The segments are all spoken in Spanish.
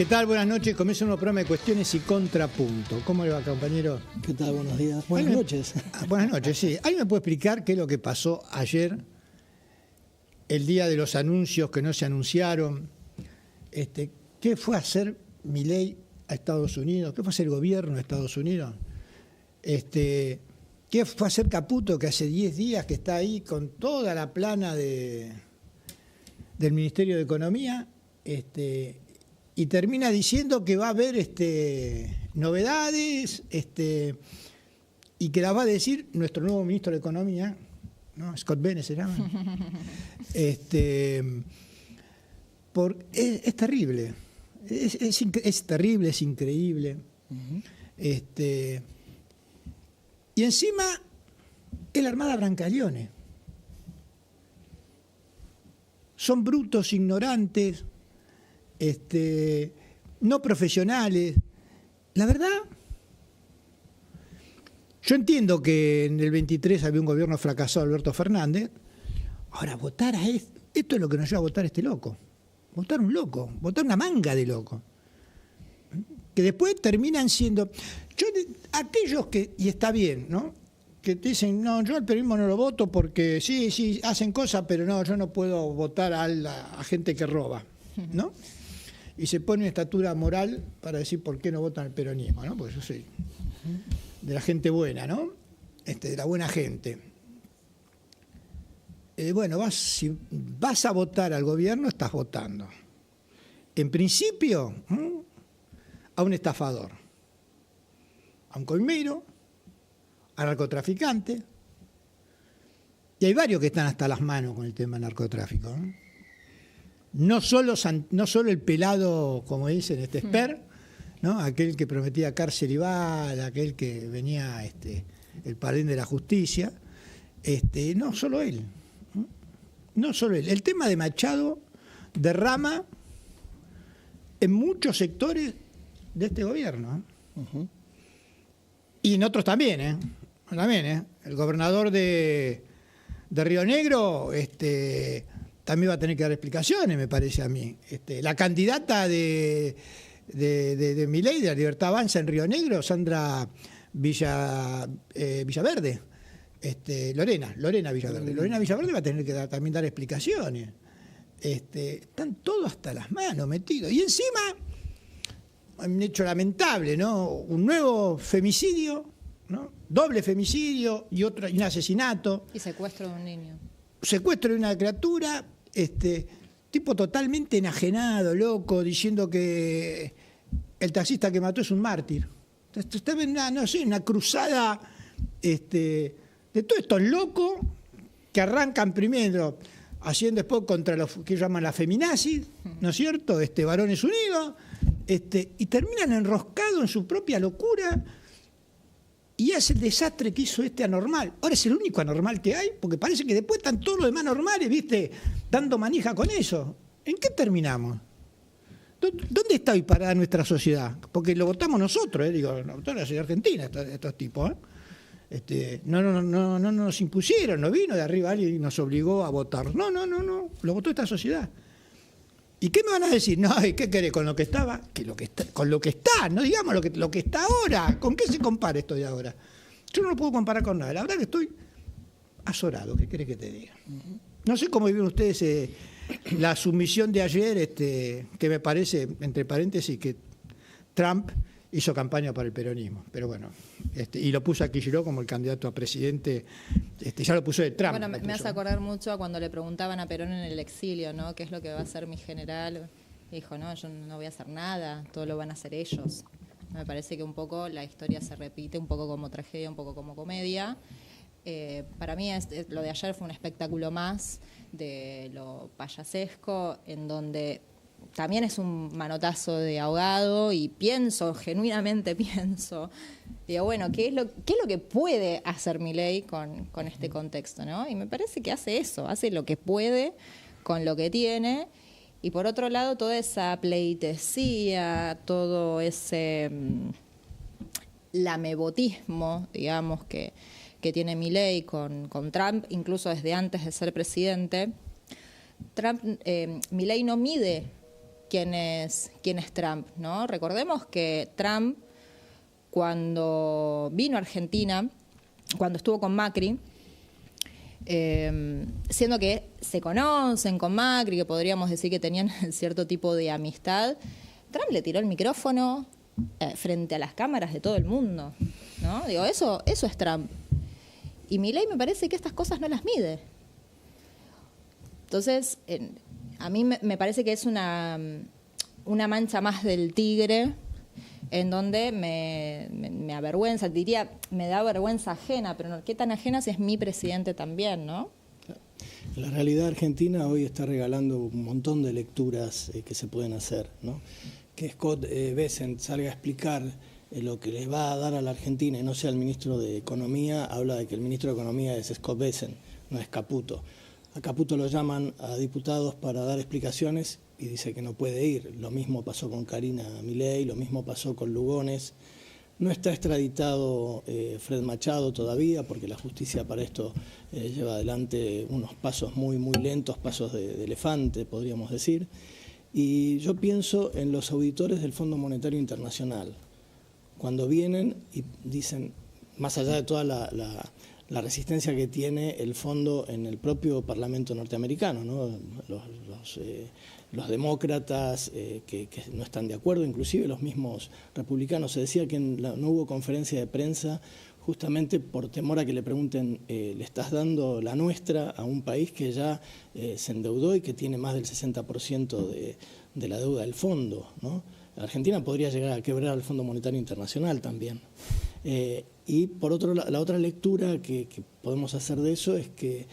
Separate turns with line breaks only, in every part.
¿Qué tal? Buenas noches. Comienza un nuevo programa de Cuestiones y Contrapunto. ¿Cómo le va, compañero?
¿Qué tal? Buenos días. Buenas noches.
Buenas noches, sí. ¿Alguien me puede explicar qué es lo que pasó ayer, el día de los anuncios que no se anunciaron? ¿Qué fue a hacer Milei a Estados Unidos? ¿Qué fue a hacer el gobierno de Estados Unidos? ¿Qué fue a hacer Caputo, que hace 10 días que está ahí con toda la plana del Ministerio de Economía? Y termina diciendo que va a haber novedades y que las va a decir nuestro nuevo ministro de Economía, ¿no? Scott Bennett se llama. Es terrible. Es terrible, es increíble. Y encima es la Armada Brancaleone. Son brutos, ignorantes, no profesionales. La verdad, yo entiendo que en el 23 había un gobierno fracasado, Alberto Fernández. Ahora, votar a esto es lo que nos lleva a votar este loco. Votar un loco, votar una manga de loco. Que después terminan siendo... aquellos que, y está bien, ¿no? Que te dicen, no, yo al peronismo no lo voto porque sí, hacen cosas, pero no, yo no puedo votar a gente que roba, ¿no? Y se pone una estatura moral para decir por qué no votan al peronismo, ¿no? Porque yo soy de la gente buena, ¿no? De la buena gente. Bueno, si vas a votar al gobierno, estás votando. En principio, a un estafador, a un coimero, a narcotraficante. Y hay varios que están hasta las manos con el tema del narcotráfico, ¿no? No solo el pelado, como dicen, Esper, ¿no? Aquel que prometía cárcel y bala, aquel que venía el paladín de la justicia. No solo él. No solo él. El tema de Machado derrama en muchos sectores de este gobierno. Y en otros también, También, El gobernador de Río Negro, también va a tener que dar explicaciones, me parece a mí. La candidata de Milei, de la Libertad Avanza en Río Negro, Sandra Villaverde, Lorena Villaverde. Lorena Villaverde va a tener que también dar explicaciones. Están todos hasta las manos metidos. Y encima, un hecho lamentable, ¿no? Un nuevo femicidio, ¿no? Doble femicidio y un asesinato.
Y secuestro de un niño.
Secuestro de una criatura, tipo totalmente enajenado, loco, diciendo que el taxista que mató es un mártir. Estaba en una cruzada de todos estos locos que arrancan primero haciendo después contra los que llaman la feminazis, ¿no es cierto? Varones Unidos, y terminan enroscados en su propia locura. Y es el desastre que hizo anormal. Ahora es el único anormal que hay, porque parece que después están todos los demás normales, ¿viste? Dando manija con eso. ¿En qué terminamos? ¿Dónde está hoy parada nuestra sociedad? Porque lo votamos nosotros, digo, lo votó la sociedad argentina, estos tipos, No nos impusieron, no vino de arriba alguien y nos obligó a votar. No, lo votó esta sociedad. ¿Y qué me van a decir? No, ¿qué querés con lo que estaba? Con lo que está, no digamos lo que está ahora. ¿Con qué se compara esto de ahora? Yo no lo puedo comparar con nada. La verdad que estoy azorado, ¿qué querés que te diga? No sé cómo vivieron ustedes la sumisión de ayer, que me parece, entre paréntesis, que Trump hizo campaña para el peronismo. Pero bueno, y lo puso a Kicillof como el candidato a presidente, ya lo puso de Trump.
Bueno, me hace acordar mucho a cuando le preguntaban a Perón en el exilio, ¿no? ¿Qué es lo que va a hacer mi general? Y dijo, no, yo no voy a hacer nada, todo lo van a hacer ellos. Me parece que un poco la historia se repite, un poco como tragedia, un poco como comedia. Para mí lo de ayer fue un espectáculo más de lo payasesco, en donde también es un manotazo de ahogado y genuinamente pienso, digo, bueno, ¿qué es lo que puede hacer Milei con este contexto, ¿no? Y me parece que hace eso, hace lo que puede con lo que tiene. Y por otro lado, toda esa pleitesía, todo ese lamebotismo, digamos, que tiene Milei con Trump, incluso desde antes de ser presidente. Milei no mide quién es Trump, ¿no? Recordemos que Trump, cuando vino a Argentina, cuando estuvo con Macri, siendo que se conocen con Macri, que podríamos decir que tenían cierto tipo de amistad, Trump le tiró el micrófono frente a las cámaras de todo el mundo, ¿no? Digo, eso es Trump. Y Milei me parece que estas cosas no las mide. Entonces, a mí me parece que es una mancha más del tigre, en donde me avergüenza, diría, me da vergüenza ajena, pero no, ¿qué tan ajena si es mi presidente también, no?
La realidad argentina hoy está regalando un montón de lecturas que se pueden hacer, ¿no? Que Scott Bessent salga a explicar lo que le va a dar a la Argentina y no sea el ministro de Economía, habla de que el ministro de Economía es Scott Bessent, no es Caputo. A Caputo lo llaman a diputados para dar explicaciones y dice que no puede ir. Lo mismo pasó con Karina Milei, lo mismo pasó con Lugones. No está extraditado Fred Machado todavía, porque la justicia para esto lleva adelante unos pasos muy, muy lentos, pasos de elefante, podríamos decir. Y yo pienso en los auditores del Fondo Monetario Internacional, cuando vienen y dicen, más allá de toda la resistencia que tiene el fondo en el propio Parlamento norteamericano, ¿no? Los demócratas que no están de acuerdo, inclusive los mismos republicanos. Se decía que no hubo conferencia de prensa justamente por temor a que le pregunten, ¿le estás dando la nuestra a un país que ya se endeudó y que tiene más del 60% de la deuda del fondo, ¿no? Argentina podría llegar a quebrar al Fondo Monetario Internacional también. Y por otro lado, la otra lectura que podemos hacer de eso es que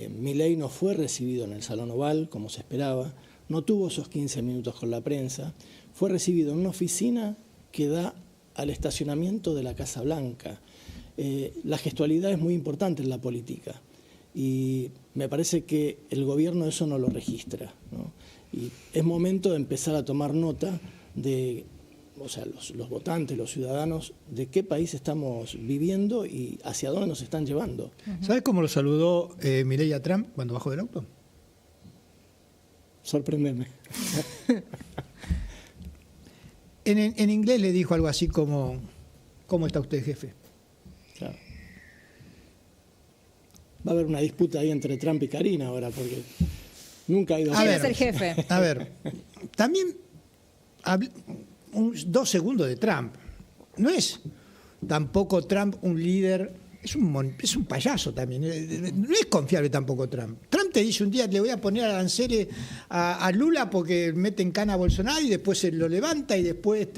Milei no fue recibido en el Salón Oval como se esperaba, no tuvo esos 15 minutos con la prensa, fue recibido en una oficina que da al estacionamiento de la Casa Blanca. La gestualidad es muy importante en la política y me parece que el gobierno eso no lo registra, ¿no? Y es momento de empezar a tomar nota de, o sea, los votantes, los ciudadanos, de qué país estamos viviendo y hacia dónde nos están llevando.
¿Sabes cómo lo saludó Milei a Trump cuando bajó del auto?
Sorpréndeme.
En inglés le dijo algo así como, ¿cómo está usted, jefe?
Claro. Va a haber una disputa ahí entre Trump y Karina ahora, porque nunca ha ido
¿Quién es el jefe?
A ver, también 2 segundos de Trump. No es tampoco Trump un líder, es un payaso también. No es confiable tampoco Trump. Trump te dice un día, le voy a poner aranceles a Lula porque mete en cana a Bolsonaro y después se lo levanta y después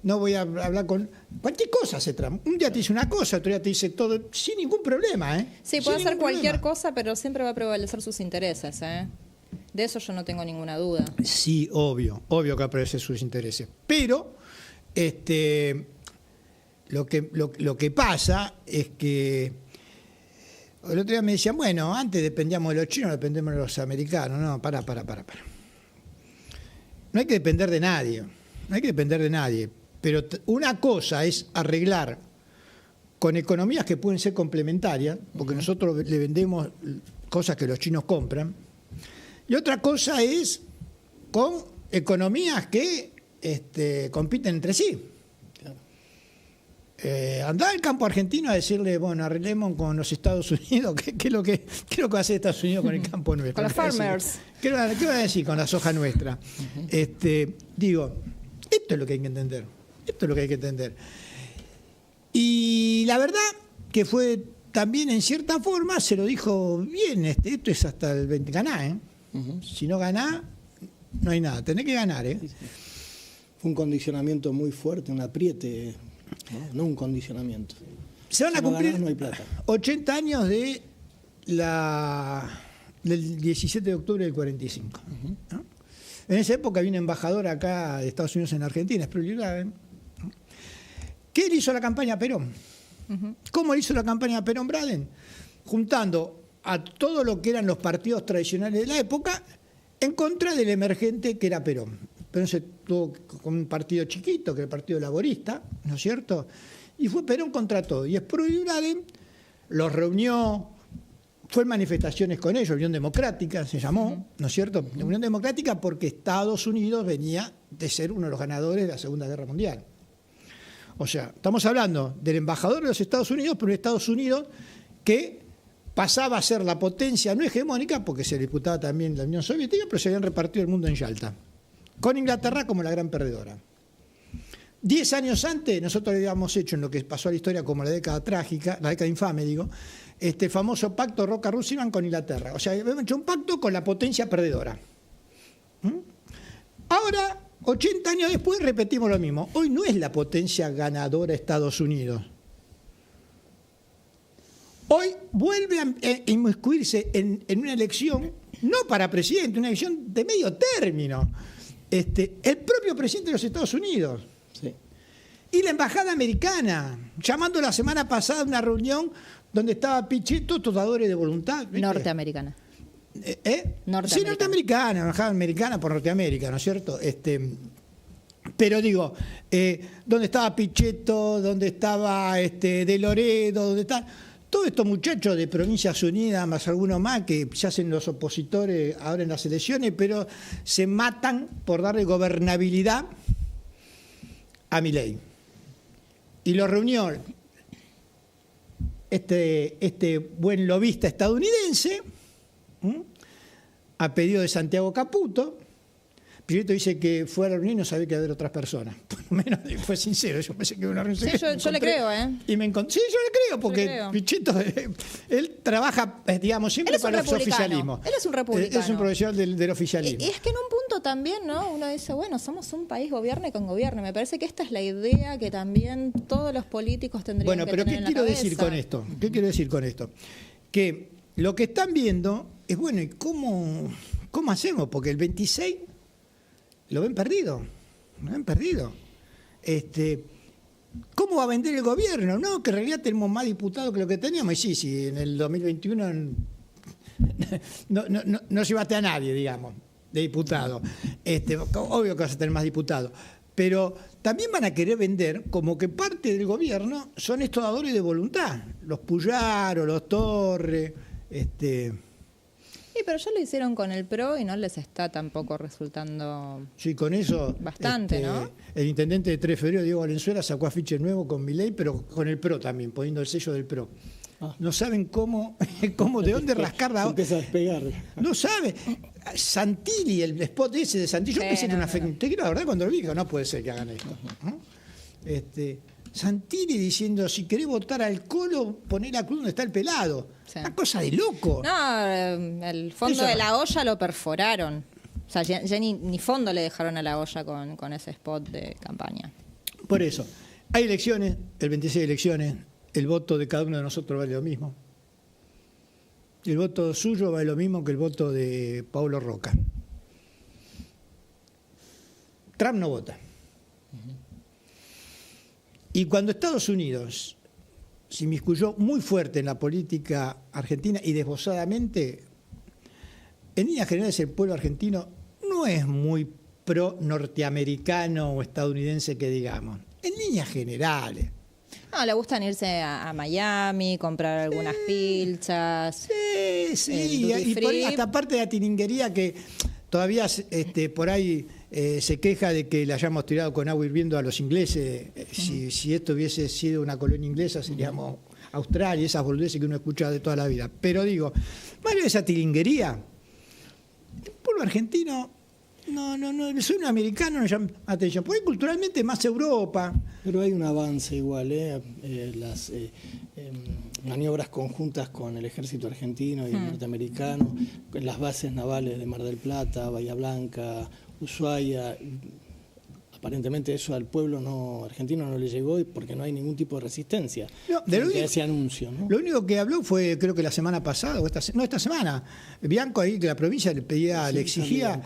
no voy a hablar con... Cualquier cosa hace Trump. Un día te dice una cosa, otro día te dice todo, sin ningún problema, ¿eh?
Sí, puede hacer cualquier cosa, pero siempre va a prevalecer sus intereses, ¿eh? De eso yo no tengo ninguna duda.
Sí, obvio que aparecen sus intereses. Pero lo que pasa es que el otro día me decían, bueno, antes dependíamos de los chinos, dependemos de los americanos. No, para. No hay que depender de nadie. Pero una cosa es arreglar con economías que pueden ser complementarias, porque nosotros le vendemos cosas que los chinos compran. Y otra cosa es con economías que compiten entre sí. Andar al campo argentino a decirle, bueno, arreglemos con los Estados Unidos, ¿qué es lo que va a hacer Estados Unidos con el campo nuestro?
Con los farmers.
¿Qué van a decir con la soja nuestra? Digo, esto es lo que hay que entender. Y la verdad que fue también, en cierta forma, se lo dijo bien, esto es hasta el 20, ganá, ¿eh? Si no ganás, no hay nada, tenés que ganar, ¿eh?
Fue un condicionamiento muy fuerte, un apriete, no un condicionamiento.
Se van a cumplir
ganás, no hay plata.
80 años del 17 de octubre del 45. ¿No? En esa época vino embajador acá de Estados Unidos en Argentina, ¿qué le hizo la campaña Perón? ¿Cómo le hizo la campaña Perón-Braden? Juntando a todo lo que eran los partidos tradicionales de la época en contra del emergente que era Perón. Perón se tuvo con un partido chiquito, que era el Partido Laborista, ¿no es cierto? Y fue Perón contra todo. Y Sproul y Braden los reunió, fue en manifestaciones con ellos, Unión Democrática se llamó, ¿no es cierto? Unión Democrática porque Estados Unidos venía de ser uno de los ganadores de la Segunda Guerra Mundial. O sea, estamos hablando del embajador de los Estados Unidos, pero un Estados Unidos que pasaba a ser la potencia no hegemónica, porque se disputaba también la Unión Soviética, pero se habían repartido el mundo en Yalta, con Inglaterra como la gran perdedora. 10 años antes, nosotros habíamos hecho en lo que pasó a la historia como la década trágica, la década infame, digo, este famoso pacto Roca-Russellman con Inglaterra. O sea, habíamos hecho un pacto con la potencia perdedora. Ahora, 80 años después, repetimos lo mismo. Hoy no es la potencia ganadora Estados Unidos. Hoy vuelve a inmiscuirse en una elección, no para presidente, una elección de medio término. El propio presidente de los Estados Unidos.
Sí.
Y la embajada americana, llamando la semana pasada a una reunión donde estaba Pichetto, tratadores de voluntad. ¿Viste?
Norteamericana.
Norteamericana. Sí, norteamericana, embajada americana por Norteamérica, ¿no es cierto? Pero digo, donde estaba Pichetto, donde estaba De Loredo, donde está todos estos muchachos de Provincias Unidas, más algunos más, que se hacen los opositores ahora en las elecciones, pero se matan por darle gobernabilidad a Milei. Y lo reunió este buen lobista estadounidense, a pedido de Santiago Caputo. Pichetto dice que fue a la reunión y no sabía que había otras personas. Por lo menos fue sincero, yo pensé que era una reunión.
Sí, yo le creo,
Y me encontré, sí, yo le creo, porque Pichetto, él trabaja, digamos, siempre para el oficialismo.
Él es un republicano.
Es un profesional del oficialismo.
Y es que en un punto también, ¿no? Uno dice, bueno, somos un país gobierne con gobierno. Me parece que esta es la idea que también todos los políticos tendrían que tener en la cabeza.
Bueno, pero ¿qué quiero decir con esto? ¿Qué quiero decir con esto? Que lo que están viendo es, bueno, ¿y cómo hacemos? Porque el 26 lo ven perdido. Lo ven perdido. ¿Cómo va a vender el gobierno? No, que en realidad tenemos más diputados que lo que teníamos. Y sí, en el 2021 no llevaste a nadie, digamos, de diputado. Obvio que vas a tener más diputados. Pero también van a querer vender como que parte del gobierno son estos dadores de voluntad. Los Puyaro, los Torres.
Sí, pero ya lo hicieron con el PRO y no les está tampoco resultando.
Sí, con eso.
Bastante, ¿no?
El intendente de 3 de febrero, Diego Valenzuela, sacó afiche nuevo con Milei, pero con el PRO también, poniendo el sello del PRO. No saben cómo de dónde rascar la.
Empieza a despegar.
No sabe. Santilli, el spot ese de Santilli, yo pensé que era una fake news. Te quiero, la verdad, cuando lo vi, digo, no puede ser que hagan esto. ¿No? Santilli diciendo, si querés votar al Colo, poné la cruz donde está el pelado. Sí. Una cosa de loco.
No, el fondo de la olla lo perforaron. O sea, ya ni fondo le dejaron a la olla con ese spot de campaña.
Por eso, hay elecciones, el 26 de elecciones, el voto de cada uno de nosotros vale lo mismo. El voto suyo vale lo mismo que el voto de Paulo Roca. Trump no vota. Y cuando Estados Unidos se inmiscuyó muy fuerte en la política argentina y desbosadamente, en líneas generales el pueblo argentino no es muy pro-norteamericano o estadounidense que digamos, en líneas generales.
No, le gustan irse a Miami, comprar algunas pilchas.
Sí, y por ahí hasta parte de la tiringuería que todavía por ahí se queja de que le hayamos tirado con agua hirviendo a los ingleses. Si esto hubiese sido una colonia inglesa, seríamos Australia, esas boludeces que uno escucha de toda la vida. Pero digo, más allá de esa tiringuería, el pueblo argentino, no, el sueño americano no llama atención. Por ahí culturalmente más Europa.
Pero hay un avance igual, las maniobras conjuntas con el ejército argentino y el norteamericano, las bases navales de Mar del Plata, Bahía Blanca, Ushuaia. Aparentemente eso al pueblo argentino no le llegó porque no hay ningún tipo de resistencia ese anuncio, ¿no?
Lo único que habló fue, creo que la semana pasada, esta semana, Bianco ahí, que la provincia le pedía, le exigía,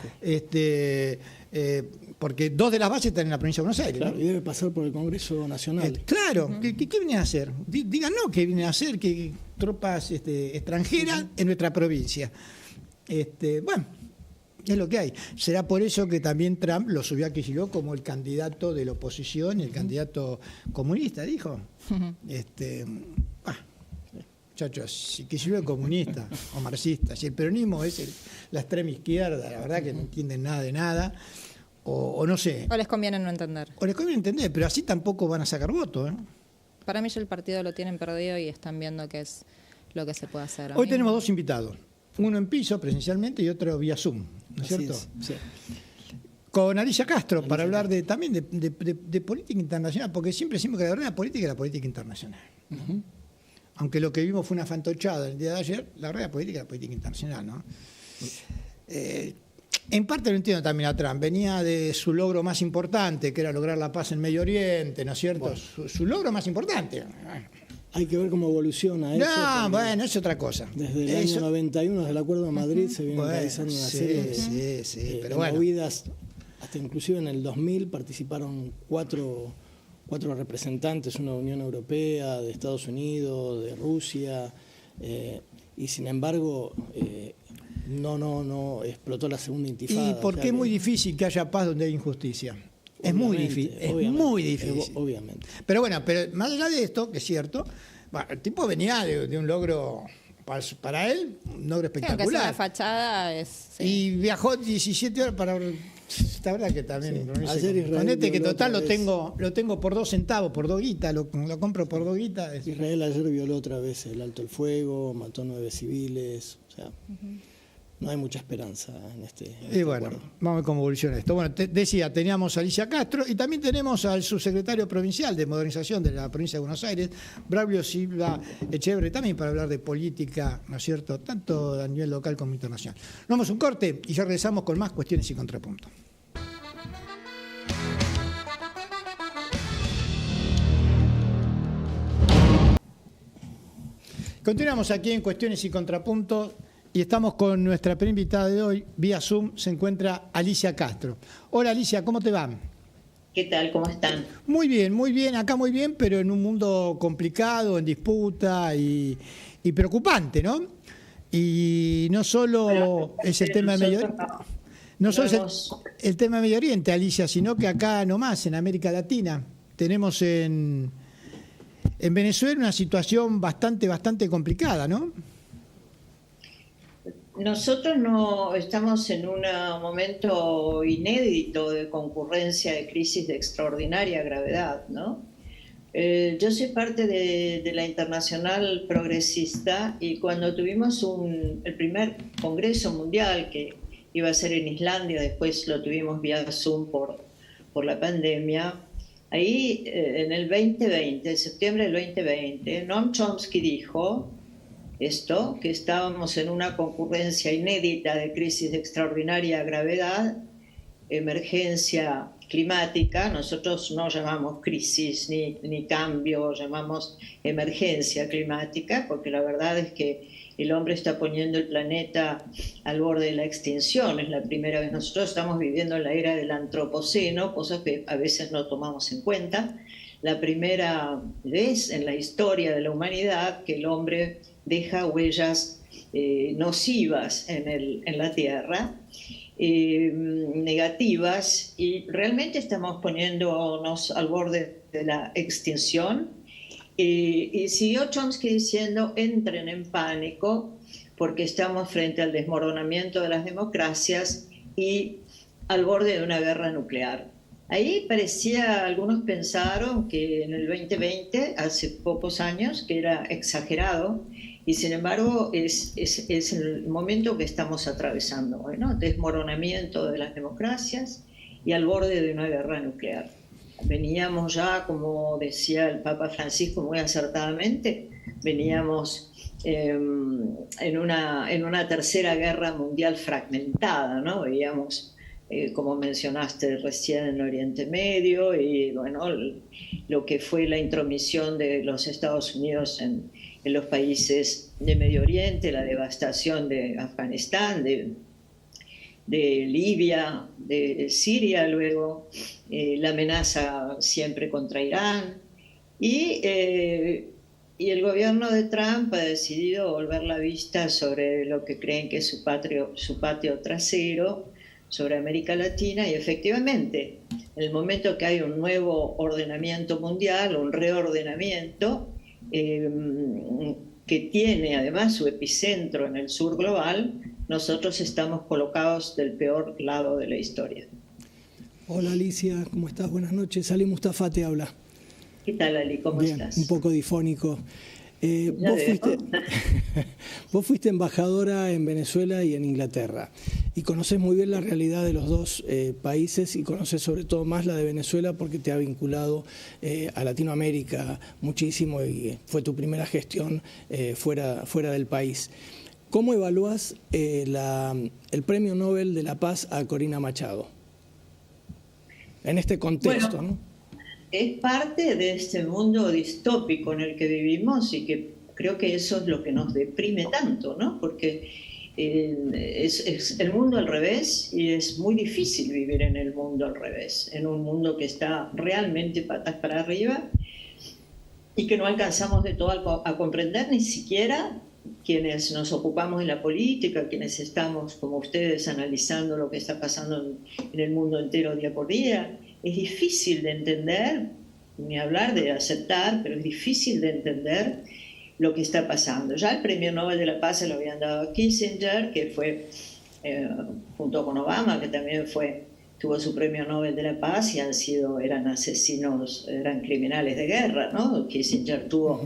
porque 2 de las bases están en la provincia de Buenos Aires.
Claro,
¿no?
Y debe pasar por el Congreso Nacional.
Claro, ¿qué vienen a hacer? Díganos qué vienen a hacer, que tropas extranjeras en nuestra provincia. Bueno, es lo que hay. Será por eso que también Trump lo subió a Kicillof como el candidato de la oposición y el candidato comunista, dijo. muchachos, si Kicillof es comunista o marxista, si el peronismo es la extrema izquierda, la verdad que no entienden nada de nada, o no sé.
O les conviene no entender.
O les conviene entender, pero así tampoco van a sacar votos, ¿eh?
Para mí ya el partido lo tienen perdido y están viendo qué es lo que se puede hacer.
Hoy tenemos dos invitados, uno en piso presencialmente y otro vía Zoom, ¿no es cierto?
Sí.
Con Alicia Castro, para hablar también de política internacional, porque siempre decimos que la verdad política es la política internacional. Uh-huh. Aunque lo que vimos fue una fantochada el día de ayer, la verdad política es la política internacional, ¿no? En parte lo entiendo también a Trump, venía de su logro más importante, que era lograr la paz en Medio Oriente, ¿no es cierto? Bueno. Su logro más importante.
Hay que ver cómo evoluciona eso.
No, bueno, es otra cosa.
Desde el año 91, desde el Acuerdo de Madrid, se viene realizando una serie de movidas. Hasta inclusive en el 2000 participaron cuatro representantes, una Unión Europea, de Estados Unidos, de Rusia, y sin embargo no explotó la segunda intifada.
¿Y por qué es muy difícil que haya paz donde hay injusticia? Es muy difícil, muy difícil.
Obviamente.
Pero bueno, más allá de esto, que es cierto, bueno, el tipo venía de un logro, para él, un logro espectacular.
Aunque sea una fachada es... Sí.
Y viajó 17 horas para... La verdad que también...
Sí. Ayer
con este que total lo tengo por 2 centavos, por 2 guitas, lo compro por 2 guitas.
Israel ayer violó otra vez el alto el fuego, mató 9 civiles, o sea... No hay mucha esperanza en este
y bueno,
acuerdo.
Vamos a ver cómo evoluciona esto. Bueno, decía, teníamos a Alicia Castro y también tenemos al subsecretario provincial de Modernización de la provincia de Buenos Aires, Braulio Silva Echeverri, también para hablar de política, ¿no es cierto?, tanto a nivel local como internacional. Nos vamos a un corte y ya regresamos con más cuestiones y contrapuntos. Continuamos aquí en Cuestiones y Contrapuntos. Y estamos con nuestra primera invitada de hoy, vía Zoom, se encuentra Alicia Castro. Hola Alicia, ¿cómo te va?
¿Qué tal? ¿Cómo están?
Muy bien, acá muy bien, pero en un mundo complicado, en disputa y preocupante, ¿no? Y no solo es el tema de Medio Oriente, no solo es el tema de Medio Oriente, Alicia, sino que acá nomás, en América Latina, tenemos en Venezuela una situación bastante complicada, ¿no?
Nosotros no estamos en un momento inédito de concurrencia de crisis de extraordinaria gravedad, ¿no? Yo soy parte de la Internacional Progresista y cuando tuvimos el primer Congreso Mundial que iba a ser en Islandia, después lo tuvimos vía Zoom por la pandemia, ahí en el 2020, en septiembre del 2020, Noam Chomsky dijo que estábamos en una concurrencia inédita de crisis de extraordinaria gravedad, emergencia climática, nosotros no llamamos crisis ni cambio, llamamos emergencia climática, porque la verdad es que el hombre está poniendo el planeta al borde de la extinción, es la primera vez, nosotros estamos viviendo en la era del antropoceno, cosas que a veces no tomamos en cuenta, la primera vez en la historia de la humanidad que el hombre deja huellas nocivas en la Tierra, negativas, y realmente estamos poniéndonos al borde de la extinción. Y siguió Chomsky diciendo, entren en pánico porque estamos frente al desmoronamiento de las democracias y al borde de una guerra nuclear. Ahí algunos pensaron que en el 2020, hace pocos años, que era exagerado, y sin embargo es el momento que estamos atravesando hoy, ¿no? Desmoronamiento de las democracias y al borde de una guerra nuclear. Veníamos ya, como decía el Papa Francisco muy acertadamente, veníamos en una tercera guerra mundial fragmentada, ¿no? Veíamos, como mencionaste recién, en Oriente Medio y bueno, lo que fue la intromisión de los Estados Unidos en los países de Medio Oriente, la devastación de Afganistán, de Libia, de Siria luego, la amenaza siempre contra Irán y el gobierno de Trump ha decidido volver la vista sobre lo que creen que es su patio trasero, sobre América Latina, y efectivamente, en el momento que hay un nuevo ordenamiento mundial, un reordenamiento, que tiene además su epicentro en el sur global, nosotros estamos colocados del peor lado de la historia.
Hola Alicia, ¿cómo estás? Buenas noches. Ali Mustafa te habla.
¿Qué tal, Ali? ¿Cómo
Bien,
estás?
Un poco difónico. Vos fuiste embajadora en Venezuela y en Inglaterra y conocés muy bien la realidad de los dos países y conocés sobre todo más la de Venezuela porque te ha vinculado a Latinoamérica muchísimo y fue tu primera gestión fuera del país. ¿Cómo evalúas el Premio Nobel de la Paz a Corina Machado en este contexto?
Bueno,
¿no?
Es parte de este mundo distópico en el que vivimos y que creo que eso es lo que nos deprime tanto, ¿no? Porque es el mundo al revés y es muy difícil vivir en el mundo al revés, en un mundo que está realmente patas para arriba y que no alcanzamos de todo a comprender, ni siquiera quienes nos ocupamos de la política, quienes estamos, como ustedes, analizando lo que está pasando en el mundo entero día por día. Es difícil de entender, ni hablar de aceptar, pero es difícil de entender lo que está pasando. Ya el Premio Nobel de la Paz se lo habían dado a Kissinger, que fue, junto con Obama, que también tuvo su Premio Nobel de la Paz, y eran asesinos, eran criminales de guerra, ¿no? Kissinger tuvo,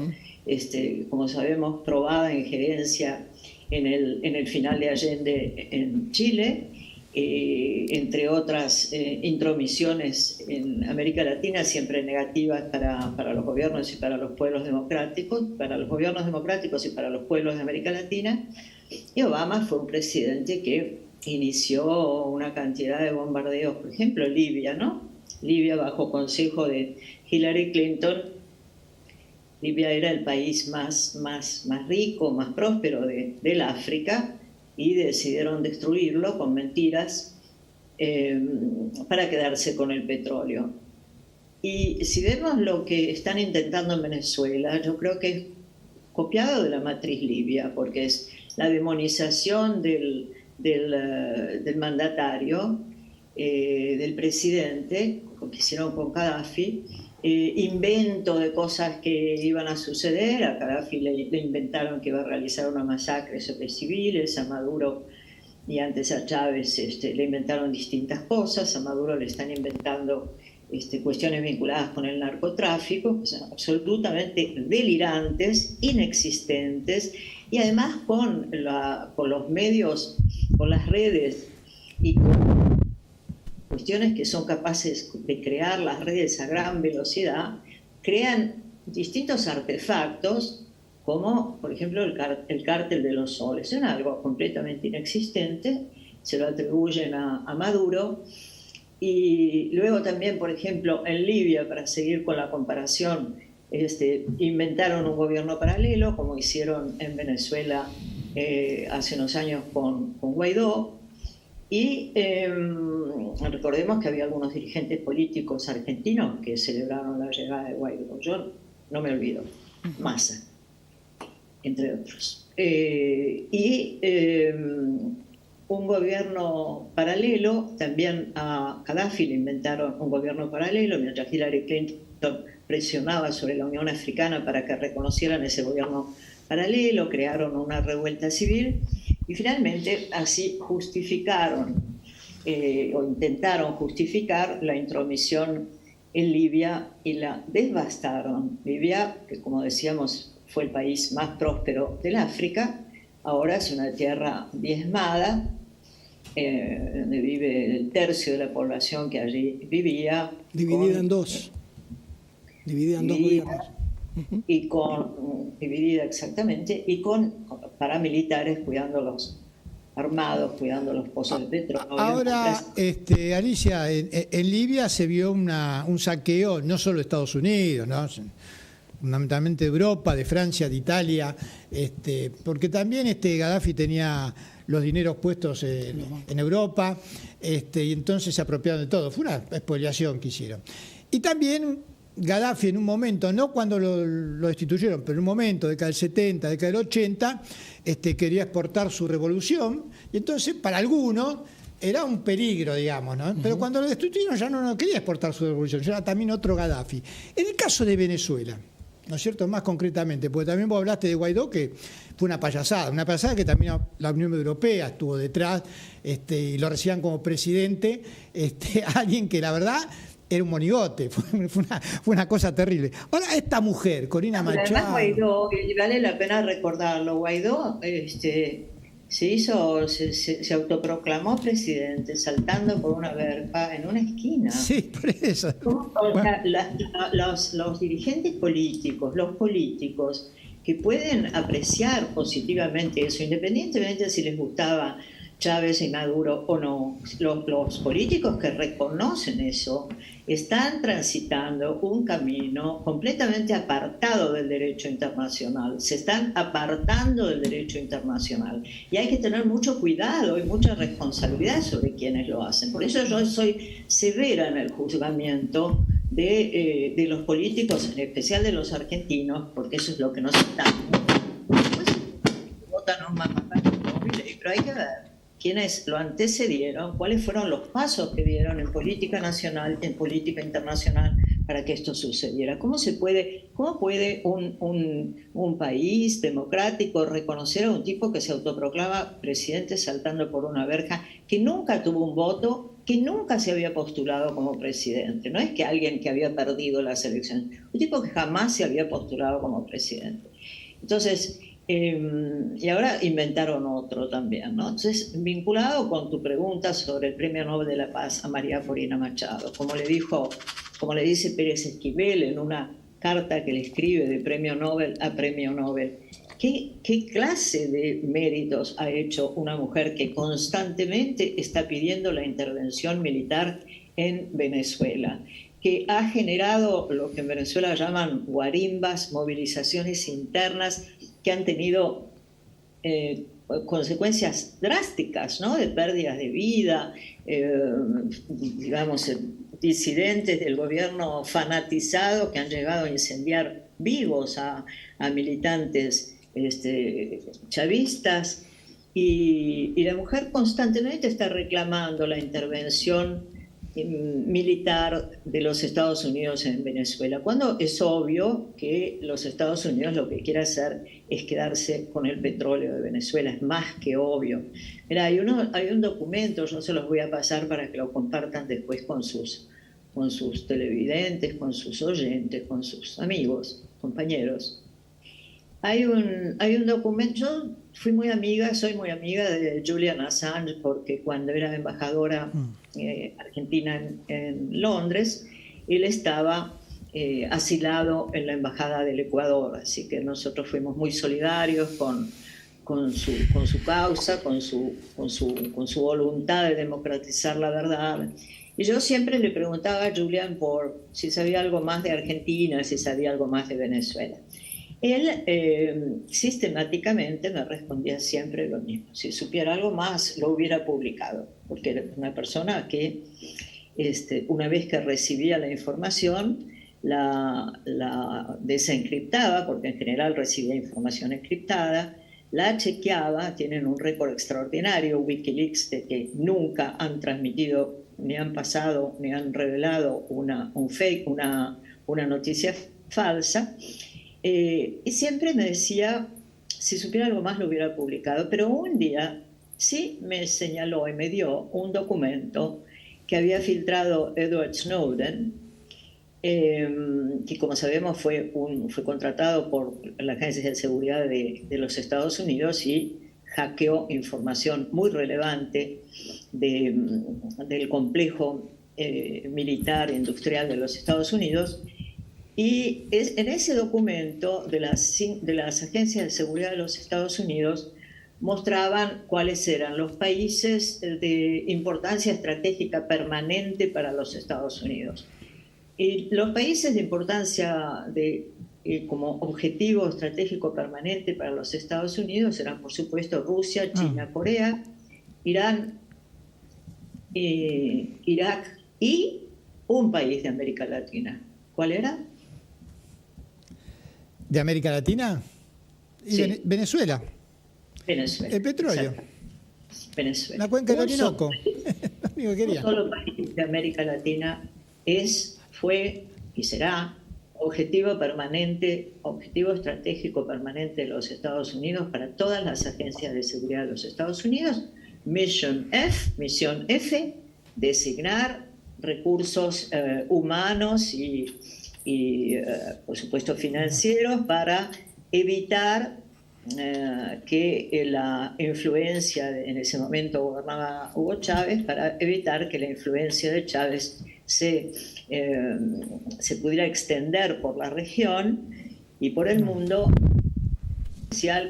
como sabemos, probada injerencia en el final de Allende en Chile, entre otras intromisiones en América Latina, siempre negativas para los gobiernos y para los pueblos democráticos, para los gobiernos democráticos y para los pueblos de América Latina. Y Obama fue un presidente que inició una cantidad de bombardeos, por ejemplo, Libia, ¿no? Libia, bajo consejo de Hillary Clinton. Libia era el país más rico, más próspero del África, y decidieron destruirlo con mentiras para quedarse con el petróleo. Y si vemos lo que están intentando en Venezuela, yo creo que es copiado de la matriz libia, porque es la demonización del mandatario, del presidente, como que hicieron con Gaddafi, invento de cosas que iban a suceder. A Gaddafi le inventaron que iba a realizar una masacre sobre civiles, a Maduro y antes a Chávez le inventaron distintas cosas, a Maduro le están inventando cuestiones vinculadas con el narcotráfico, que son absolutamente delirantes, inexistentes, y además con los medios, con las redes y con cuestiones que son capaces de crear las redes a gran velocidad, crean distintos artefactos, como por ejemplo el cártel de los soles. Es algo completamente inexistente, se lo atribuyen a Maduro. Y luego también, por ejemplo, en Libia, para seguir con la comparación, inventaron un gobierno paralelo, como hicieron en Venezuela hace unos años con Guaidó. Y recordemos que había algunos dirigentes políticos argentinos que celebraron la llegada de Guaidó. Yo no me olvido. Massa, entre otros. Un gobierno paralelo, también a Gaddafi le inventaron un gobierno paralelo, mientras Hillary Clinton presionaba sobre la Unión Africana para que reconocieran ese gobierno paralelo, crearon una revuelta civil. Y finalmente así justificaron o intentaron justificar la intromisión en Libia y la devastaron. Libia, que como decíamos fue el país más próspero del África, ahora es una tierra diezmada, donde vive el tercio de la población que allí vivía.
Dividida en dos. Dividida en dos gobiernos.
Dividida exactamente, y con paramilitares cuidando los armados, cuidando los pozos de petróleo.
Ahora, Alicia, en Libia se vio un saqueo, no solo de Estados Unidos, ¿no? Fundamentalmente de Europa, de Francia, de Italia, porque también Gaddafi tenía los dineros puestos en Europa, y entonces se apropiaron de todo. Fue una expoliación que hicieron. Y también Gaddafi en un momento, no cuando lo destituyeron, pero en un momento, década del 70, década del 80, quería exportar su revolución, y entonces para algunos era un peligro, digamos, ¿no? Pero cuando lo destituyeron ya no quería exportar su revolución, ya era también otro Gaddafi. En el caso de Venezuela, ¿no es cierto? Más concretamente, porque también vos hablaste de Guaidó, que fue una payasada que también la Unión Europea estuvo detrás, y lo recibían como presidente, alguien que la verdad era un monigote, fue una cosa terrible. Ahora, esta mujer, Corina Machado...
Además, Guaidó, y vale la pena recordarlo, Guaidó se autoproclamó presidente saltando por una verja en una esquina.
Sí, por eso.
Los dirigentes políticos, los políticos que pueden apreciar positivamente eso, independientemente de si les gustaba Chávez y Maduro o no, los políticos que reconocen eso están transitando un camino completamente apartado del derecho internacional, se están apartando del derecho internacional y hay que tener mucho cuidado y mucha responsabilidad sobre quienes lo hacen. Por eso yo soy severa en el juzgamiento de los políticos, en especial de los argentinos, porque eso es lo que nos está. Pero hay que ver quiénes lo antecedieron, cuáles fueron los pasos que dieron en política nacional, en política internacional, para que esto sucediera. ¿Cómo puede un país democrático reconocer a un tipo que se autoproclama presidente saltando por una verja, que nunca tuvo un voto, que nunca se había postulado como presidente? No es que alguien que había perdido las elecciones, un tipo que jamás se había postulado como presidente. Entonces, y ahora inventaron otro también, ¿no? Entonces, vinculado con tu pregunta sobre el Premio Nobel de la Paz a María Corina Machado, como le dice Pérez Esquivel en una carta que le escribe de Premio Nobel a Premio Nobel, ¿qué clase de méritos ha hecho una mujer que constantemente está pidiendo la intervención militar en Venezuela, que ha generado lo que en Venezuela llaman guarimbas, movilizaciones internas, que han tenido consecuencias drásticas, ¿no? De pérdidas de vida, disidentes del gobierno fanatizado que han llegado a incendiar vivos a militantes chavistas, y la mujer constantemente está reclamando la intervención militar de los Estados Unidos en Venezuela, cuando es obvio que los Estados Unidos lo que quiere hacer es quedarse con el petróleo de Venezuela, es más que obvio. Mira, hay un documento, yo se los voy a pasar para que lo compartan después con sus televidentes, con sus oyentes, con sus amigos, compañeros. Hay un documento, yo soy muy amiga de Julian Assange, porque cuando era embajadora argentina en Londres, él estaba asilado en la embajada del Ecuador, así que nosotros fuimos muy solidarios con su causa, con su voluntad de democratizar la verdad. Y yo siempre le preguntaba a Julian por si sabía algo más de Argentina, si sabía algo más de Venezuela. Él sistemáticamente me respondía siempre lo mismo. Si supiera algo más, lo hubiera publicado, porque era una persona que una vez que recibía la información, la desencriptaba, porque en general recibía información encriptada, la chequeaba. Tienen un récord extraordinario, Wikileaks, de que nunca han transmitido, ni han pasado, ni han revelado un fake, una noticia falsa. Y siempre me decía, si supiera algo más lo hubiera publicado, pero un día sí me señaló y me dio un documento que había filtrado Edward Snowden, que como sabemos fue contratado por la Agencia de Seguridad de los Estados Unidos y hackeó información muy relevante del complejo militar e industrial de los Estados Unidos. Y en ese documento de las agencias de seguridad de los Estados Unidos mostraban cuáles eran los países de importancia estratégica permanente para los Estados Unidos. Y los países de importancia como objetivo estratégico permanente para los Estados Unidos eran, por supuesto, Rusia, China, Corea, Irán, Irak y un país de América Latina. ¿Cuál era?
¿De América Latina?
Sí.
Venezuela.
Venezuela.
El petróleo.
Exacto. Venezuela.
La cuenca del Orinoco.
Un solo país de América Latina fue y será objetivo permanente, objetivo estratégico permanente de los Estados Unidos para todas las agencias de seguridad de los Estados Unidos. Misión F, designar recursos humanos y por supuesto financieros para evitar que la influencia, en ese momento gobernaba Hugo Chávez, para evitar que la influencia de Chávez se pudiera extender por la región y por el mundo,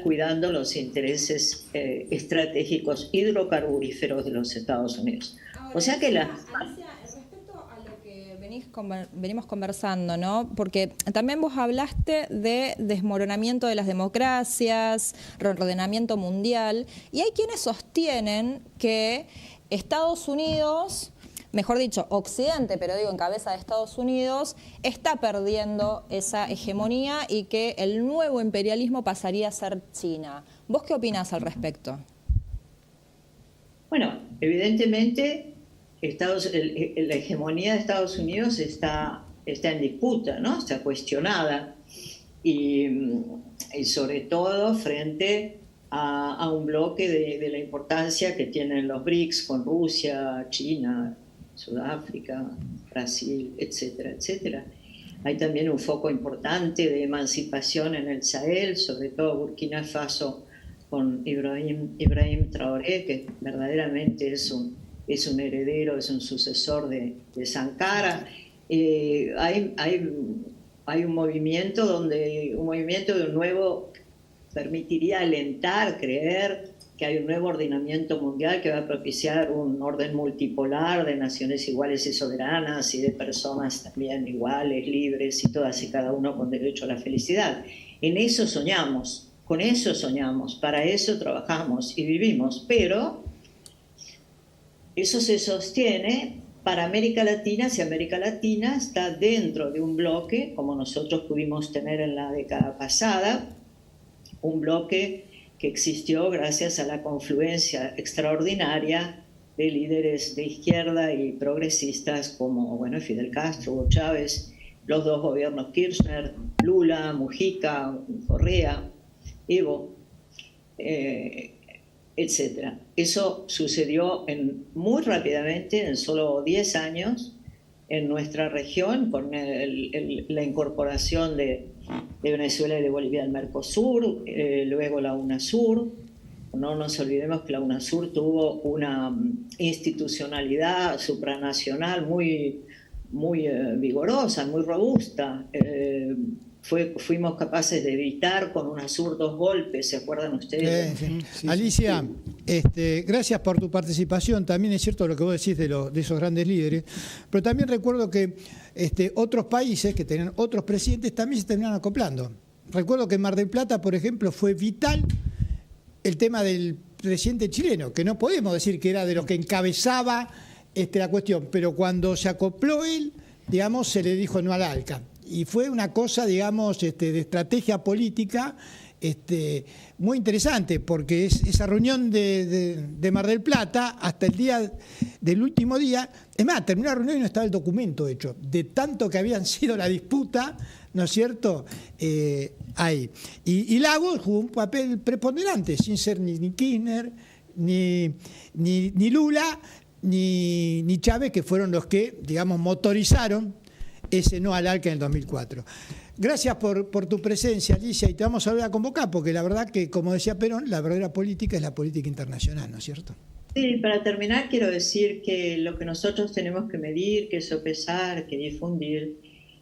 cuidando los intereses estratégicos hidrocarburíferos de los Estados Unidos.
Ahora,
o sea que la...
Alicia, respecto a lo que venimos conversando, ¿no? Porque también vos hablaste de desmoronamiento de las democracias, reordenamiento mundial, y hay quienes sostienen que Estados Unidos, mejor dicho, Occidente, pero digo en cabeza de Estados Unidos, está perdiendo esa hegemonía y que el nuevo imperialismo pasaría a ser China. ¿Vos qué opinás al respecto?
Bueno, evidentemente la hegemonía de Estados Unidos está en disputa, ¿no? Está cuestionada y sobre todo frente a un bloque de la importancia que tienen los BRICS con Rusia, China, Sudáfrica, Brasil, etcétera, etcétera. Hay también un foco importante de emancipación en el Sahel, sobre todo Burkina Faso con Ibrahim Traoré, que verdaderamente es un heredero, es un sucesor de Sankara. Hay un movimiento de un nuevo, permitiría alentar, creer que hay un nuevo ordenamiento mundial que va a propiciar un orden multipolar de naciones iguales y soberanas y de personas también iguales, libres y todas y cada uno con derecho a la felicidad. En eso soñamos, con eso soñamos, para eso trabajamos y vivimos, pero eso se sostiene para América Latina si América Latina está dentro de un bloque, como nosotros pudimos tener en la década pasada, un bloque que existió gracias a la confluencia extraordinaria de líderes de izquierda y progresistas como Fidel Castro, Hugo Chávez, los dos gobiernos Kirchner, Lula, Mujica, Correa, Evo, etc. Eso sucedió muy rápidamente, en solo 10 años, en nuestra región, con la incorporación de Venezuela y de Bolivia al Mercosur, luego la UNASUR. No nos olvidemos que la UNASUR tuvo una institucionalidad supranacional muy vigorosa, muy robusta. Fuimos capaces de evitar con UNASUR 2 golpes, ¿se acuerdan ustedes?
Sí. Alicia, gracias por tu participación. También es cierto lo que vos decís de esos grandes líderes, pero también recuerdo que otros países que tenían otros presidentes también se terminaron acoplando. Recuerdo que en Mar del Plata, por ejemplo, fue vital el tema del presidente chileno, que no podemos decir que era de los que encabezaba la cuestión, pero cuando se acopló él, digamos, se le dijo no al ALCA. Y fue una cosa, digamos, de estrategia política muy interesante, porque esa reunión de Mar del Plata, hasta el día del último día, es más, terminó la reunión y no estaba el documento hecho, de tanto que habían sido la disputa, ¿no es cierto?, ahí. Y Lagos jugó un papel preponderante, sin ser ni Kirchner, ni Lula, ni Chávez, que fueron los que, digamos, motorizaron ese no al ALCA en el 2004. Gracias por tu presencia, Alicia, y te vamos a volver a convocar, porque la verdad que, como decía Perón, la verdadera política es la política internacional, ¿no es cierto?
Sí, para terminar quiero decir que lo que nosotros tenemos que medir, que sopesar, que difundir,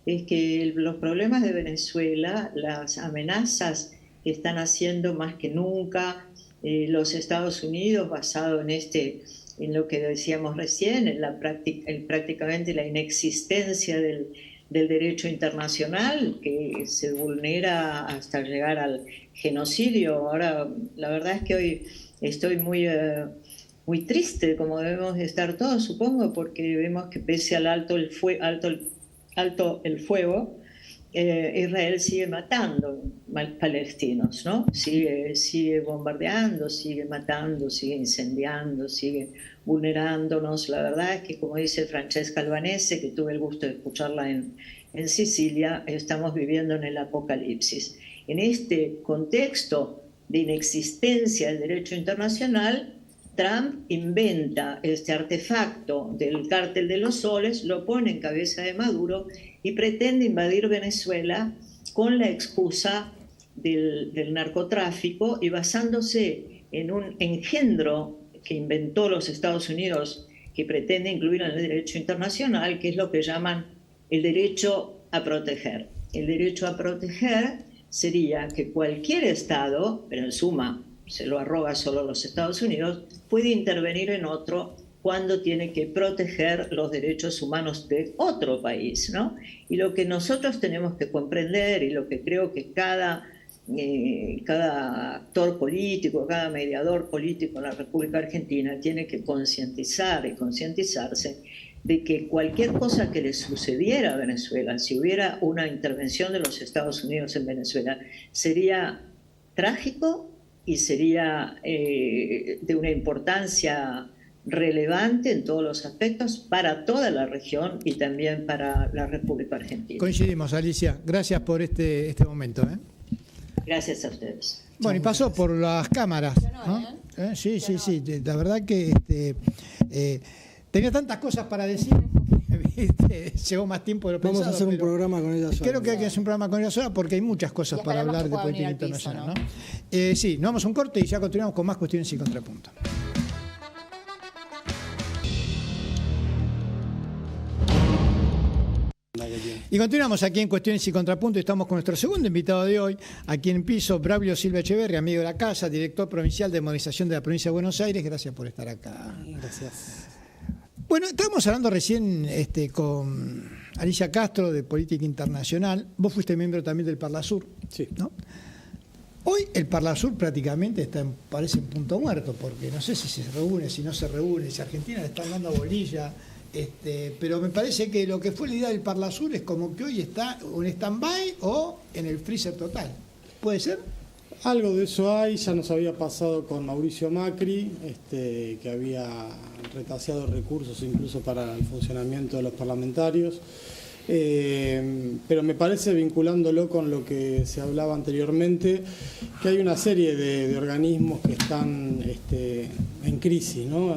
es que los problemas de Venezuela, las amenazas que están haciendo más que nunca los Estados Unidos, basado en lo que decíamos recién, en prácticamente la inexistencia del derecho internacional, que se vulnera hasta llegar al genocidio. Ahora, la verdad es que hoy estoy muy triste, como debemos de estar todos, supongo, porque vemos que pese al alto el fuego, Israel sigue matando palestinos, ¿no? Sigue bombardeando, sigue matando, sigue incendiando, sigue vulnerándonos. La verdad es que, como dice Francesca Albanese, que tuve el gusto de escucharla en en Sicilia estamos viviendo en el apocalipsis. En este contexto de inexistencia del derecho internacional, Trump inventa este artefacto del cártel de los soles, lo pone en cabeza de Maduro y pretende invadir Venezuela con la excusa del narcotráfico y basándose en un engendro que inventó los Estados Unidos que pretende incluir en el derecho internacional, que es lo que llaman el derecho a proteger. El derecho a proteger sería que cualquier Estado, pero en suma se lo arroga solo los Estados Unidos, puede intervenir en otro cuando tiene que proteger los derechos humanos de otro país, ¿no? Y lo que nosotros tenemos que comprender, y lo que creo que cada actor político, cada mediador político en la República Argentina tiene que concientizar y concientizarse de que cualquier cosa que le sucediera a Venezuela, si hubiera una intervención de los Estados Unidos en Venezuela, sería trágico y sería de una importancia relevante en todos los aspectos para toda la región y también para la República Argentina.
Coincidimos, Alicia. Gracias por este momento.
Gracias a ustedes.
Bueno, y pasó por las cámaras, ¿no? Sí. La verdad que tenía tantas cosas para decir. Llevó más tiempo de lo pensado.
Vamos a hacer un programa con ella sola.
Creo que hay que hacer un programa con ella sola porque hay muchas cosas para hablar de política internacional, ¿no? Sí, nos vamos a un corte y ya continuamos con más Cuestiones y Contrapunto. Y continuamos aquí en Cuestiones y Contrapunto y estamos con nuestro segundo invitado de hoy, aquí en piso, Braulio Silva Echeverri, amigo de la casa, director provincial de Modernización de la Provincia de Buenos Aires. Gracias por estar acá.
Gracias.
Bueno, estábamos hablando recién con Alicia Castro de Política Internacional. Vos fuiste miembro también del Parlasur,
sí,
¿no? Hoy el Parlasur prácticamente parece en punto muerto, porque no sé si se reúne, si no se reúne, si Argentina le está dando bolilla. Pero me parece que lo que fue la idea del Parlasur es como que hoy está en stand-by o en el freezer total. ¿Puede ser?
Algo de eso hay, ya nos había pasado con Mauricio Macri, que había retaseado recursos incluso para el funcionamiento de los parlamentarios. Pero me parece, vinculándolo con lo que se hablaba anteriormente, que hay una serie de organismos que están en crisis, ¿no?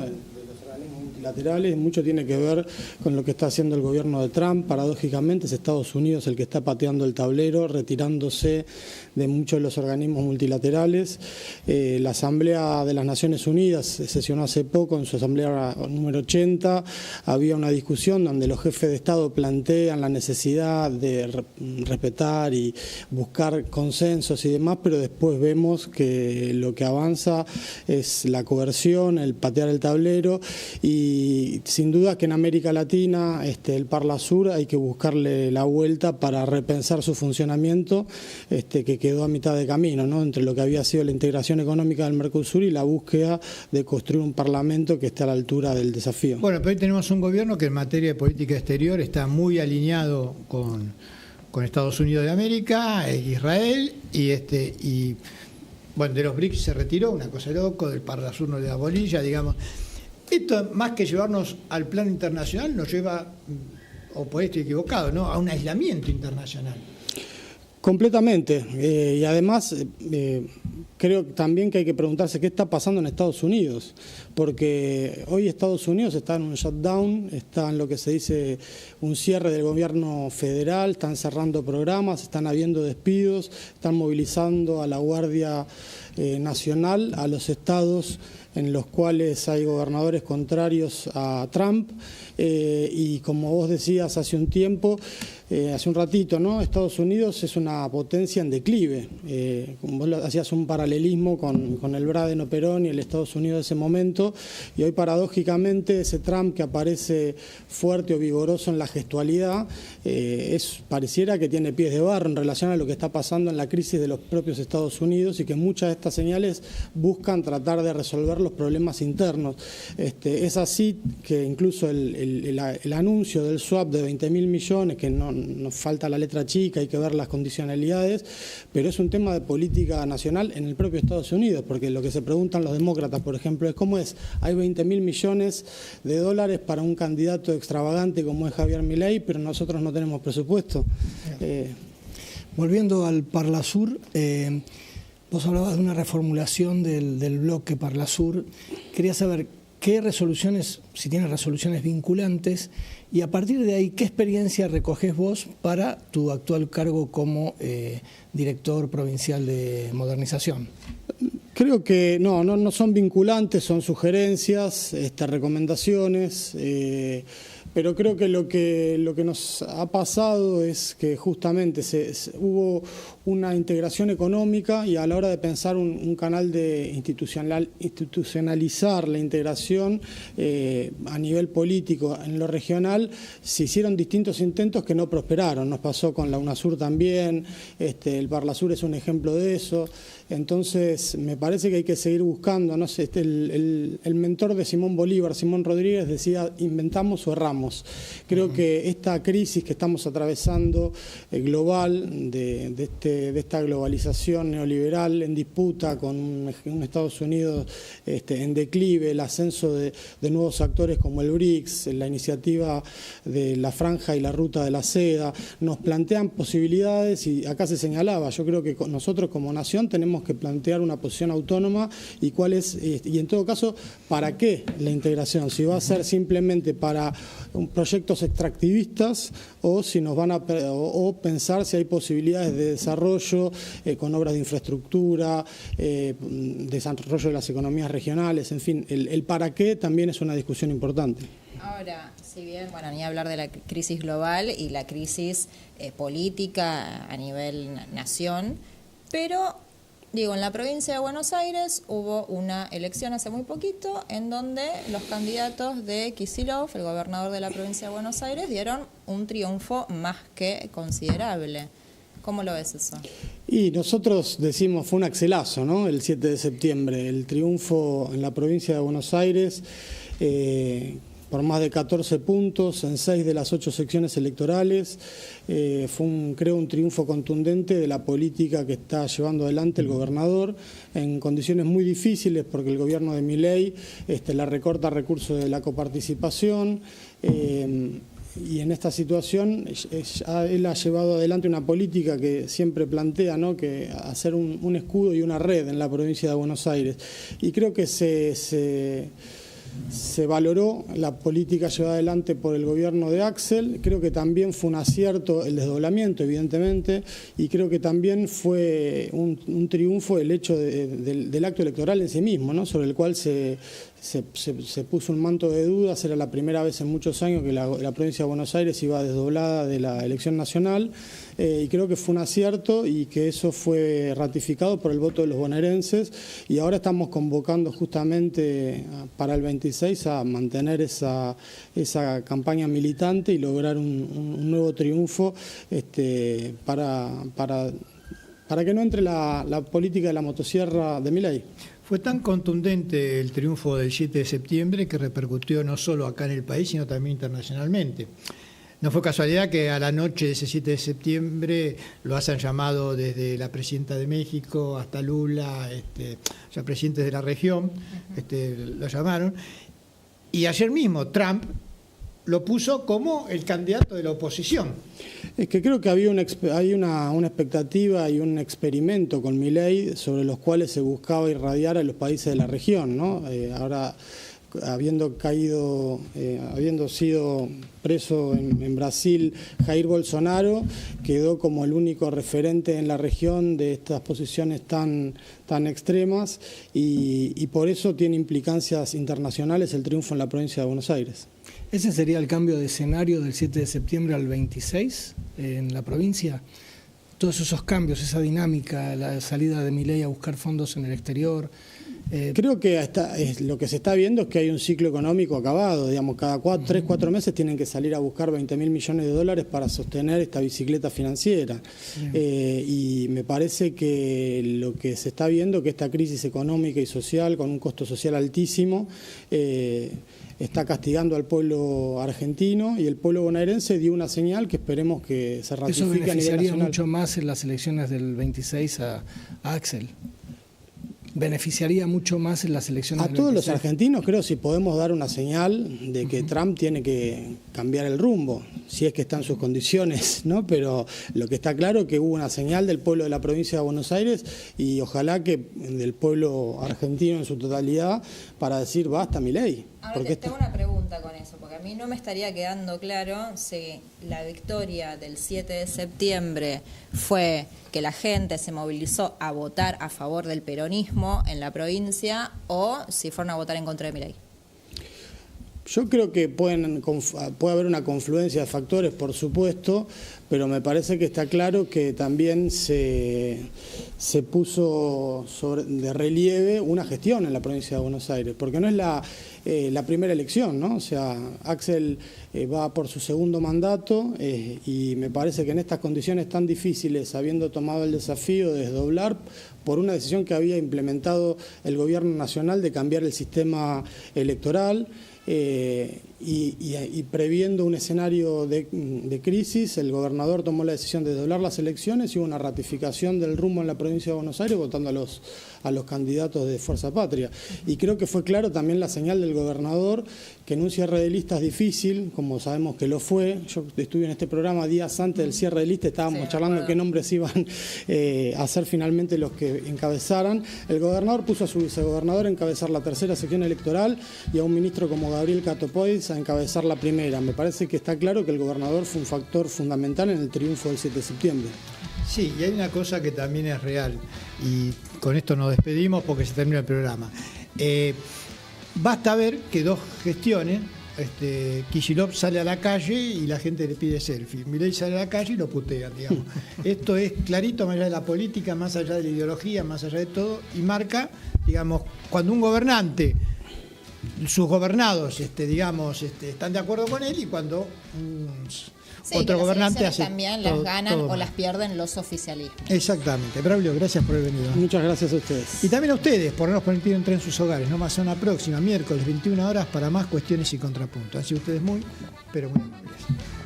Laterales, mucho tiene que ver con lo que está haciendo el gobierno de Trump. Paradójicamente es Estados Unidos el que está pateando el tablero, retirándose de muchos de los organismos multilaterales. La Asamblea de las Naciones Unidas sesionó hace poco, en su asamblea número 80, había una discusión donde los jefes de Estado plantean la necesidad de respetar y buscar consensos y demás, pero después vemos que lo que avanza es la coerción, el patear el tablero, y sin duda que en América Latina el Parlasur hay que buscarle la vuelta para repensar su funcionamiento, que quedó a mitad de camino, ¿no? Entre lo que había sido la integración económica del Mercosur y la búsqueda de construir un parlamento que esté a la altura del desafío.
Bueno, pero hoy tenemos un gobierno que en materia de política exterior está muy alineado con Estados Unidos de América, Israel, y bueno, de los BRICS se retiró, una cosa loco, del Parlasur no le da bolilla, digamos. Esto, más que llevarnos al plano internacional, nos lleva, o por esto equivocado, ¿no?, a un aislamiento internacional.
Completamente. Y además, creo también que hay que preguntarse qué está pasando en Estados Unidos, porque hoy Estados Unidos está en un shutdown, está en lo que se dice un cierre del gobierno federal, están cerrando programas, están habiendo despidos, están movilizando a la Guardia Nacional, a los estados en los cuales hay gobernadores contrarios a Trump, y como vos decías hace un tiempo, hace un ratito, ¿no?, Estados Unidos es una potencia en declive. Vos hacías un paralelismo con el Bradeno Perón y el Estados Unidos de ese momento, y hoy paradójicamente ese Trump que aparece fuerte o vigoroso en la gestualidad, pareciera que tiene pies de barro en relación a lo que está pasando en la crisis de los propios Estados Unidos, y que muchas de estas señales buscan tratar de resolver los problemas internos. Es así que incluso el anuncio del swap de 20.000 millones, que no nos falta la letra chica, hay que ver las condicionalidades, pero es un tema de política nacional en el propio Estados Unidos, porque lo que se preguntan los demócratas, por ejemplo, es cómo es es, hay 20.000 millones de dólares para un candidato extravagante como es Javier Milei, pero nosotros no tenemos presupuesto.
Volviendo al Parlasur, vos hablabas de una reformulación del bloque Parlasur. Quería saber qué resoluciones, si tienes resoluciones vinculantes, y a partir de ahí, ¿qué experiencia recoges vos para tu actual cargo como director provincial de modernización?
Creo que no son vinculantes, son sugerencias, recomendaciones, pero creo que lo que nos ha pasado es que justamente hubo una integración económica y a la hora de pensar un canal de institucionalizar la integración a nivel político en lo regional, se hicieron distintos intentos que no prosperaron. Nos pasó con la UNASUR también, el Parlasur es un ejemplo de eso. Entonces, me parece que hay que seguir buscando, no sé, el mentor de Simón Bolívar, Simón Rodríguez, decía, inventamos o erramos. Creo que esta crisis que estamos atravesando global, de esta globalización neoliberal en disputa con un Estados Unidos en declive, el ascenso de nuevos actores como el BRICS, la iniciativa de la Franja y la Ruta de la Seda, nos plantean posibilidades y acá se señalaba, yo creo que nosotros como nación tenemos que plantear una posición autónoma y cuál es, y en todo caso, ¿para qué la integración? Si va a ser simplemente para proyectos extractivistas o si nos van o pensar si hay posibilidades de desarrollo con obras de infraestructura, desarrollo de las economías regionales, en fin, el para qué también es una discusión importante.
Ahora, si bien, bueno, ni hablar de la crisis global y la crisis política a nivel nación, pero digo, en la provincia de Buenos Aires hubo una elección hace muy poquito en donde los candidatos de Kicillof, el gobernador de la provincia de Buenos Aires, dieron un triunfo más que considerable. ¿Cómo lo ves eso?
Y nosotros decimos, fue un axelazo, ¿no? El 7 de septiembre, el triunfo en la provincia de Buenos Aires, por más de 14 puntos en 6 de las 8 secciones electorales. Fue, creo, un triunfo contundente de la política que está llevando adelante el gobernador en condiciones muy difíciles porque el gobierno de Milei la recorta recursos de la coparticipación. Y en esta situación él ha llevado adelante una política que siempre plantea, ¿no?, que hacer un escudo y una red en la provincia de Buenos Aires. Y creo que se valoró la política llevada adelante por el gobierno de Axel. Creo que también fue un acierto el desdoblamiento, evidentemente, y creo que también fue un triunfo el hecho del acto electoral en sí mismo, ¿no?, sobre el cual se puso un manto de dudas. Era la primera vez en muchos años que la provincia de Buenos Aires iba desdoblada de la elección nacional, y creo que fue un acierto y que eso fue ratificado por el voto de los bonaerenses, y ahora estamos convocando justamente para el 26 a mantener esa campaña militante y lograr un nuevo triunfo para que no entre la política de la motosierra de Milei.
Fue tan contundente el triunfo del 7 de septiembre que repercutió no solo acá en el país, sino también internacionalmente. No fue casualidad que a la noche de ese 7 de septiembre lo hayan llamado desde la presidenta de México hasta Lula, o sea, presidentes de la región, lo llamaron. Y ayer mismo Trump lo puso como el candidato de la oposición.
Es que creo que hay una expectativa y un experimento con Milei sobre los cuales se buscaba irradiar a los países de la región, ¿no? Ahora, habiendo sido preso en Brasil Jair Bolsonaro, quedó como el único referente en la región de estas posiciones tan extremas y por eso tiene implicancias internacionales el triunfo en la provincia de Buenos Aires.
¿Ese sería el cambio de escenario del 7 de septiembre al 26 en la provincia? Todos esos cambios, esa dinámica, la salida de Milei a buscar fondos en el exterior.
Creo que lo que se está viendo es que hay un ciclo económico acabado. Digamos, cada 3-4 meses tienen que salir a buscar 20.000 millones de dólares para sostener esta bicicleta financiera. Y me parece que lo que se está viendo, que esta crisis económica y social, con un costo social altísimo, está castigando al pueblo argentino, y el pueblo bonaerense dio una señal que esperemos que se ratifique a nivel nacional.
Eso beneficiaría mucho más en las elecciones del 26 a Axel. beneficiaría mucho más en las elecciones.
A todos los argentinos creo si podemos dar una señal de que Trump tiene que cambiar el rumbo, si es que está en sus condiciones, ¿no? Pero lo que está claro es que hubo una señal del pueblo de la provincia de Buenos Aires y ojalá que del pueblo argentino en su totalidad para decir basta Milei.
Ahora tengo una pregunta con eso, porque a mí no me estaría quedando claro si la victoria del 7 de septiembre fue que la gente se movilizó a votar a favor del peronismo en la provincia o si fueron a votar en contra de Milei.
Yo creo que puede haber una confluencia de factores, por supuesto, pero me parece que está claro que también se puso de relieve una gestión en la provincia de Buenos Aires, porque no es la primera elección, ¿no? O sea, Axel va por su segundo mandato y me parece que en estas condiciones tan difíciles, habiendo tomado el desafío de desdoblar por una decisión que había implementado el gobierno nacional de cambiar el sistema electoral, y previendo un escenario de crisis, el gobernador tomó la decisión de doblar las elecciones y hubo una ratificación del rumbo en la provincia de Buenos Aires votando a los candidatos de Fuerza Patria. Y creo que fue claro también la señal del gobernador que en un cierre de listas difícil, como sabemos que lo fue, yo estuve en este programa días antes del cierre de listas, estábamos charlando qué nombres iban a ser finalmente los que encabezaran. El gobernador puso a su vicegobernador a encabezar la tercera sección electoral y a un ministro como Gabriel Catopois a encabezar la primera. Me parece que está claro que el gobernador fue un factor fundamental en el triunfo del 7 de septiembre.
Sí, y hay una cosa que también es real, y con esto nos despedimos porque se termina el programa. Basta ver que dos gestiones, Kicillof sale a la calle y la gente le pide selfie, Milei sale a la calle y lo putean, digamos. Esto es clarito, más allá de la política, más allá de la ideología, más allá de todo, y marca, digamos, cuando un gobernante, sus gobernados, están de acuerdo con él y cuando otro gobernante hace
también las ganan o las pierden los oficialismos.
Exactamente. Braulio, gracias por haber venido.
Muchas gracias a ustedes.
Y también a ustedes por habernos permitido entrar en sus hogares. No más una próxima, miércoles, 21 horas, para más cuestiones y contrapuntos. Han sido ustedes muy, pero muy amables.